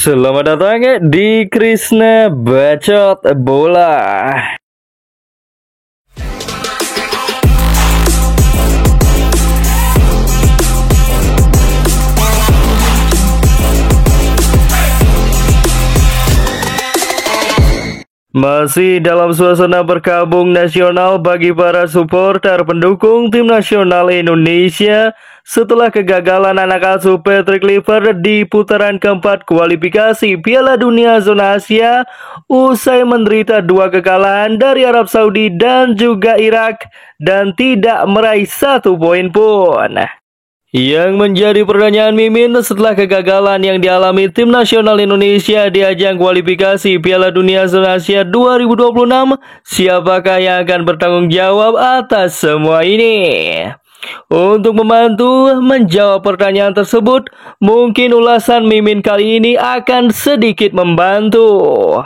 Selamat datang di Krisna Bacot Bola. Masih dalam suasana berkabung nasional bagi para supporter pendukung tim nasional Indonesia setelah kegagalan anak asuh Patrick Kluivert di putaran keempat kualifikasi Piala Dunia Zona Asia usai menderita dua kekalahan dari Arab Saudi dan juga Irak dan tidak meraih 1 poin pun. Yang menjadi pertanyaan Mimin setelah kegagalan yang dialami tim nasional Indonesia di ajang kualifikasi Piala Dunia Zona Asia 2026, siapakah yang akan bertanggung jawab atas semua ini? Untuk membantu menjawab pertanyaan tersebut, mungkin ulasan Mimin kali ini akan sedikit membantu.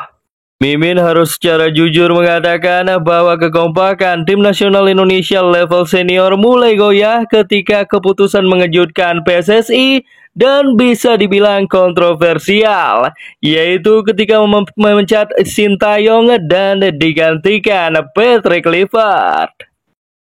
Mimin harus secara jujur mengatakan bahwa kekompakan tim nasional Indonesia level senior mulai goyah ketika keputusan mengejutkan PSSI dan bisa dibilang kontroversial, yaitu ketika memecat Sintayong dan digantikan Patrick Kluivert.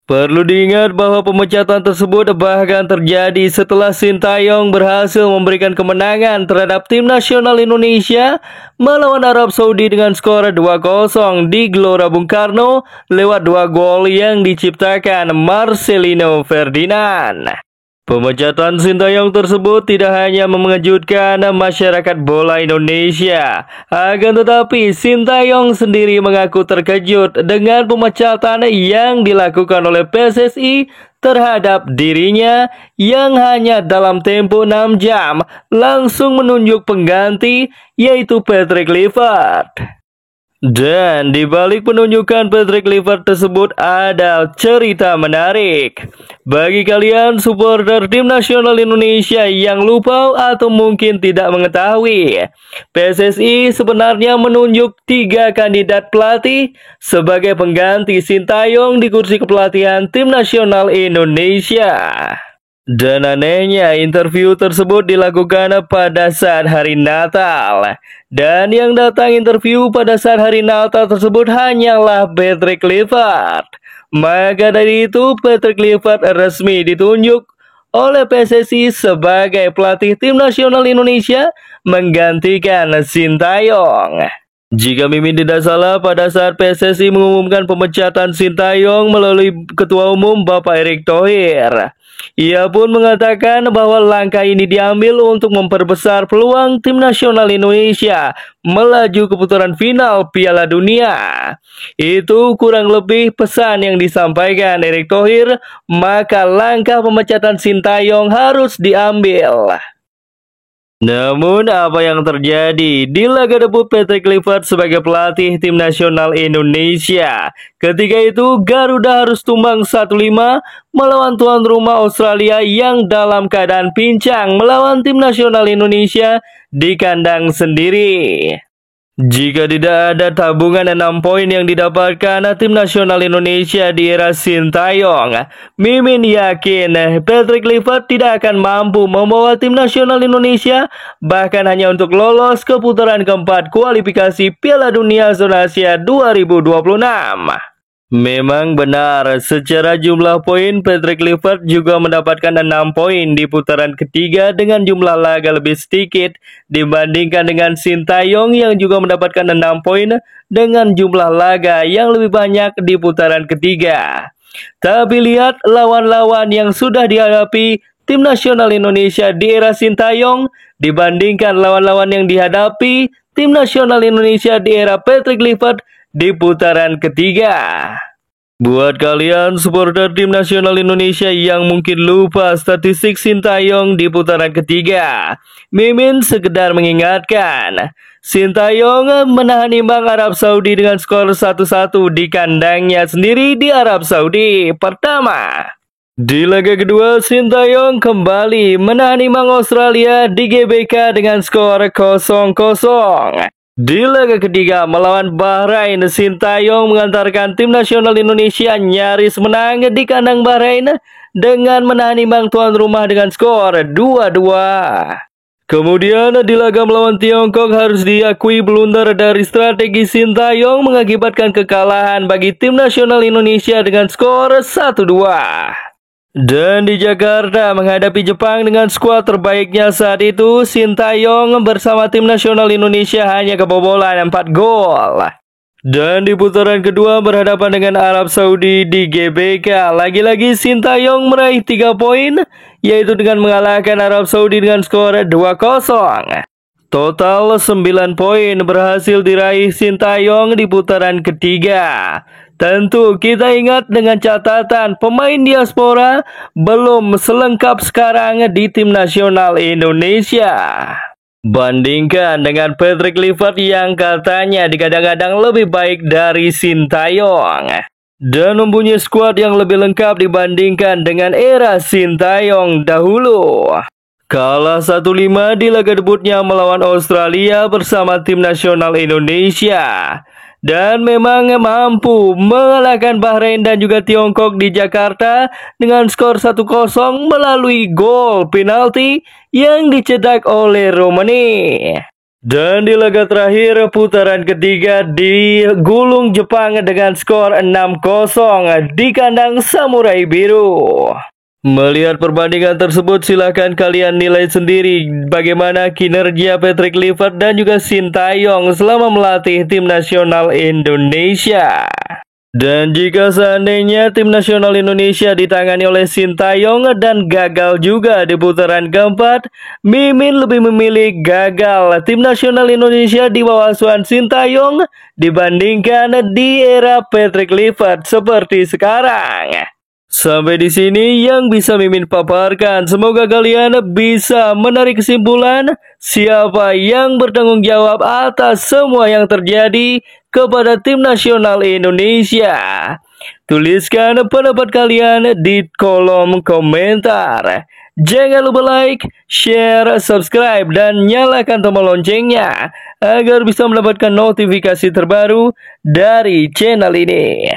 Perlu diingat bahwa pemecatan tersebut bahkan terjadi setelah Sintayong berhasil memberikan kemenangan terhadap tim nasional Indonesia melawan Arab Saudi dengan skor 2-0 di Gelora Bung Karno lewat 2 gol yang diciptakan Marcelino Ferdinand. Pemecatan Sintayong tersebut tidak hanya mengejutkan masyarakat bola Indonesia, akan tetapi Sintayong sendiri mengaku terkejut dengan pemecatan yang dilakukan oleh PSSI terhadap dirinya yang hanya dalam tempo 6 jam langsung menunjuk pengganti, yaitu Patrick Kluivert. Dan di balik penunjukan Patrick Kluivert tersebut ada cerita menarik. Bagi kalian supporter tim nasional Indonesia yang lupa atau mungkin tidak mengetahui, PSSI sebenarnya menunjuk 3 kandidat pelatih sebagai pengganti Sintayong di kursi kepelatihan tim nasional Indonesia. Dan anehnya interview tersebut dilakukan pada saat hari Natal. Dan yang datang interview pada saat hari Natal tersebut hanyalah Patrick Kluivert. Maka dari itu Patrick Kluivert resmi ditunjuk oleh PSSI sebagai pelatih tim nasional Indonesia menggantikan Sintayong. Jika Mimin tidak salah, pada saat PSSI mengumumkan pemecatan Sintayong melalui Ketua Umum Bapak Erick Thohir, ia pun mengatakan bahwa langkah ini diambil untuk memperbesar peluang tim nasional Indonesia melaju ke putaran final Piala Dunia. Itu kurang lebih pesan yang disampaikan Erick Thohir, maka langkah pemecatan Sintayong harus diambil. Namun apa yang terjadi di laga debut Patrick Kluivert sebagai pelatih tim nasional Indonesia? Ketika itu Garuda harus tumbang 1-5 melawan tuan rumah Australia yang dalam keadaan pincang melawan tim nasional Indonesia di kandang sendiri. Jika tidak ada tabungan 6 poin yang didapatkan tim nasional Indonesia di era Sintayong, Mimin yakin Patrick Kluivert tidak akan mampu membawa tim nasional Indonesia bahkan hanya untuk lolos ke putaran keempat kualifikasi Piala Dunia Zona Asia 2026. Memang benar, secara jumlah poin Patrick Kluivert juga mendapatkan 6 poin di putaran ketiga dengan jumlah laga lebih sedikit dibandingkan dengan Sintayong yang juga mendapatkan 6 poin dengan jumlah laga yang lebih banyak di putaran ketiga. Tapi lihat lawan-lawan yang sudah dihadapi tim nasional Indonesia di era Sintayong dibandingkan lawan-lawan yang dihadapi tim nasional Indonesia di era Patrick Kluivert di putaran ketiga. Buat kalian supporter tim nasional Indonesia yang mungkin lupa statistik Sintayong di putaran ketiga, Mimin sekedar mengingatkan, Sintayong menahan imbang Arab Saudi dengan skor 1-1 di kandangnya sendiri di Arab Saudi pertama. Di laga kedua, Sintayong kembali menahan imbang Australia di GBK dengan skor 0-0. Di laga ketiga melawan Bahrain, Sintayong mengantarkan tim nasional Indonesia nyaris menang di kandang Bahrain dengan menahan imbang tuan rumah dengan skor 2-2. Kemudian di laga melawan Tiongkok harus diakui blunder dari strategi Sintayong mengakibatkan kekalahan bagi tim nasional Indonesia dengan skor 1-2. Dan di Jakarta menghadapi Jepang dengan skuad terbaiknya saat itu, Sintayong bersama tim nasional Indonesia hanya kebobolan 4 gol. Dan di putaran kedua berhadapan dengan Arab Saudi di GBK, lagi-lagi Sintayong meraih 3 poin, yaitu dengan mengalahkan Arab Saudi dengan skor 2-0. Total 9 poin berhasil diraih Sintayong di putaran ketiga. Tentu kita ingat dengan catatan pemain diaspora belum selengkap sekarang di tim nasional Indonesia. Bandingkan dengan Patrick Kluivert yang katanya digadang-gadang lebih baik dari Sintayong dan mempunyai skuad yang lebih lengkap dibandingkan dengan era Sintayong dahulu. Kalah 1-5 di laga debutnya melawan Australia bersama tim nasional Indonesia. Dan memang mampu mengalahkan Bahrain dan juga Tiongkok di Jakarta dengan skor 1-0 melalui gol penalti yang dicetak oleh Romani. Dan di laga terakhir putaran ketiga digulung Jepang dengan skor 6-0 di kandang Samurai Biru. Melihat perbandingan tersebut, silahkan kalian nilai sendiri bagaimana kinerja Patrick Kluivert dan juga Sintayong selama melatih tim nasional Indonesia. Dan jika seandainya tim nasional Indonesia ditangani oleh Sintayong dan gagal juga di putaran keempat, Mimin lebih memilih gagal tim nasional Indonesia di bawah asuhan Sintayong dibandingkan di era Patrick Kluivert seperti sekarang. Sampai di sini yang bisa Mimin paparkan. Semoga kalian bisa menarik kesimpulan siapa yang bertanggung jawab atas semua yang terjadi kepada tim nasional Indonesia. Tuliskan pendapat kalian di kolom komentar. Jangan lupa like, share, subscribe, dan nyalakan tombol loncengnya agar bisa mendapatkan notifikasi terbaru dari channel ini.